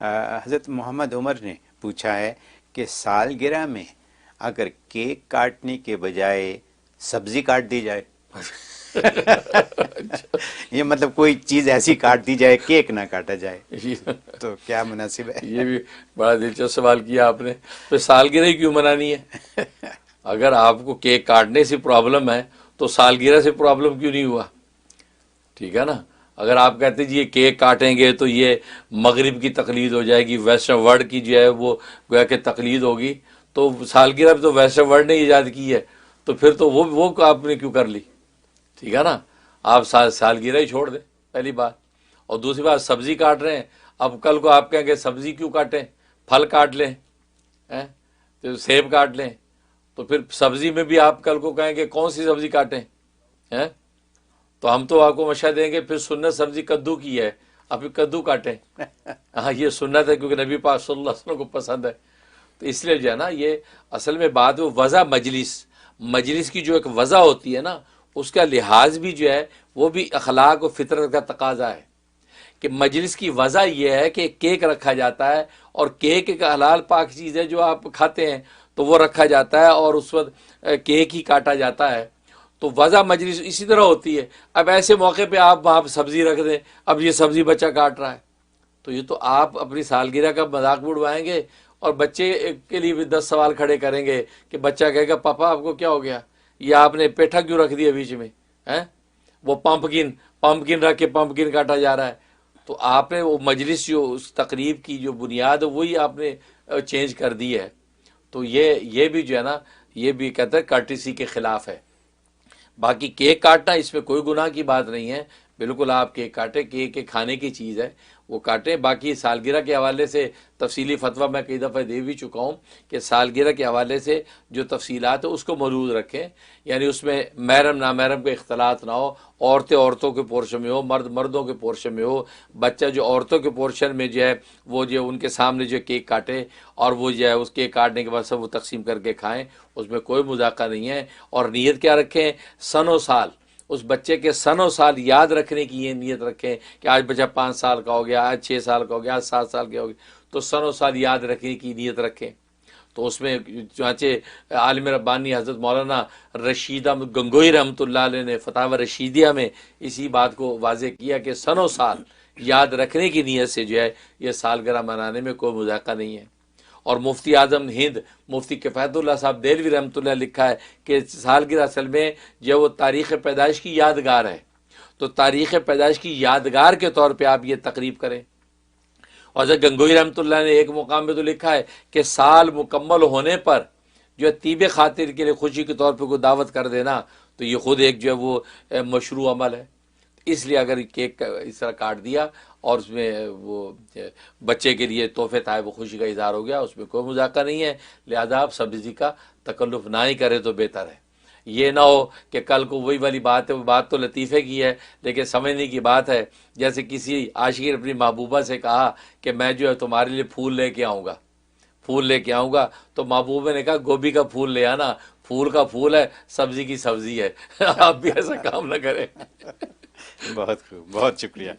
حضرت محمد عمر نے پوچھا ہے کہ سالگرہ میں اگر کیک کاٹنے کے بجائے سبزی کاٹ دی جائے یہ مطلب کوئی چیز ایسی کاٹ دی جائے کیک نہ کاٹا جائے تو کیا مناسب ہے؟ یہ بھی بڑا دلچسپ سوال کیا آپ نے. پھر سالگرہ ہی کیوں منانی ہے؟ اگر آپ کو کیک کاٹنے سے پرابلم ہے تو سالگرہ سے پرابلم کیوں نہیں ہوا؟ ٹھیک ہے نا. اگر آپ کہتے جی یہ کیک کاٹیں گے تو یہ مغرب کی تقلید ہو جائے گی، ویسٹرن ورلڈ کی جو ہے وہ گویا کہ تقلید ہوگی، تو سالگرہ تو ویسٹرن ورلڈ نے ایجاد کی ہے، تو پھر تو وہ آپ نے کیوں کر لی؟ ٹھیک ہے نا. آپ سالگرہ ہی چھوڑ دیں پہلی بات. اور دوسری بات سبزی کاٹ رہے ہیں، اب کل کو آپ کہیں گے سبزی کیوں کاٹیں، پھل کاٹ لیں، تو سیب کاٹ لیں، تو پھر سبزی میں بھی آپ کل کو کہیں گے کون سی سبزی کاٹیں، تو ہم تو آپ کو مشورہ دیں گے پھر سنت سبزی کدو کی ہے، آپ کدو کاٹیں. ہاں یہ سنت ہے کیونکہ نبی پاک صلی اللہ علیہ وسلم کو پسند ہے. تو اس لیے جو ہے نا یہ اصل میں بات وہ وضع مجلس کی جو ایک وضع ہوتی ہے نا، اس کا لحاظ بھی جو ہے وہ بھی اخلاق و فطرت کا تقاضا ہے کہ مجلس کی وضع یہ ہے کہ کیک رکھا جاتا ہے، اور کیک ایک حلال پاک چیز ہے جو آپ کھاتے ہیں، تو وہ رکھا جاتا ہے اور اس وقت کیک ہی کاٹا جاتا ہے. تو وضع مجلس اسی طرح ہوتی ہے. اب ایسے موقع پہ آپ وہاں سبزی رکھ دیں، اب یہ سبزی بچہ کاٹ رہا ہے، تو یہ تو آپ اپنی سالگرہ کا مذاق اڑوائیں گے، اور بچے کے لیے بھی 10 سوال کھڑے کریں گے کہ بچہ کہے گا پاپا آپ کو کیا ہو گیا، یہ آپ نے پیٹھا کیوں رکھ دیا بیچ میں، وہ پمپکن رکھ کے پمپکن کاٹا جا رہا ہے. تو آپ نے وہ مجلس جو اس تقریب کی جو بنیاد ہے وہی آپ نے چینج کر دی ہے. تو یہ بھی جو ہے نا یہ بھی کہتا ہے کارٹیسی کے خلاف ہے. باقی کیک کاٹنا اس میں کوئی گناہ کی بات نہیں ہے، بالکل آپ کیک کاٹیں، کیک ایک کھانے کی چیز ہے وہ کاٹیں. باقی سالگرہ کے حوالے سے تفصیلی فتویٰ میں کئی دفعہ دے بھی چکا ہوں کہ سالگرہ کے حوالے سے جو تفصیلات ہیں اس کو محفوظ رکھیں، یعنی اس میں محرم نامحرم کا اختلاط نہ ہو، عورتیں عورتوں کے پورشن میں ہو، مرد مردوں کے پورشن میں ہو. بچہ جو عورتوں کے پورشن میں جو ہے وہ جو ان کے سامنے جو کیک کاٹے اور وہ جو ہے اس کیک کاٹنے کے بعد سب وہ تقسیم کر کے کھائیں، اس میں کوئی مذاکرہ نہیں ہے. اور نیت کیا رکھیں؟ سن و سال، اس بچے کے سن و سال یاد رکھنے کی یہ نیت رکھیں کہ آج بچہ 5 سال کا ہو گیا، آج 6 سال کا ہو گیا، آج 7 سال کا ہو گیا، تو سن و سال یاد رکھنے کی نیت رکھیں. تو اس میں چانچہ عالم ربانی حضرت مولانا رشید احمد گنگوئی رحمۃ اللہ علیہ نے فتاوی رشیدیہ میں اسی بات کو واضح کیا کہ سن و سال یاد رکھنے کی نیت سے جو ہے یہ سالگرہ منانے میں کوئی مذاکرہ نہیں ہے. اور مفتی اعظم ہند مفتی کفایت اللہ صاحب دہلوی رحمۃ اللہ لکھا ہے کہ سالگرہ اصل میں جو وہ تاریخ پیدائش کی یادگار ہے، تو تاریخ پیدائش کی یادگار کے طور پہ آپ یہ تقریب کریں. اور حضرت گنگوئی رحمۃ اللہ نے ایک مقام پہ تو لکھا ہے کہ سال مکمل ہونے پر جو ہے طیب خاطر کے لیے خوشی کے طور پہ کوئی دعوت کر دینا، تو یہ خود ایک جو ہے وہ مشروع عمل ہے. اس لیے اگر کیک اس طرح کاٹ دیا اور اس میں وہ بچے کے لیے تحفے تھائے وہ خوشی کا اظہار ہو گیا، اس میں کوئی مذاکرہ نہیں ہے. لہذا آپ سبزی کا تکلف نہ ہی کرے تو بہتر ہے. یہ نہ ہو کہ کل کو وہی والی بات ہے، وہ بات تو لطیفے کی ہے لیکن سمجھنے کی بات ہے. جیسے کسی عاشق نے اپنی محبوبہ سے کہا کہ میں جو ہے تمہارے لیے پھول لے کے آؤں گا، تو محبوبہ نے کہا گوبھی کا پھول لے آنا، پھول کا پھول ہے، سبزی کی سبزی ہے. آپ بھی ایسا کام نہ کریں. بہت خوب، بہت شکریہ.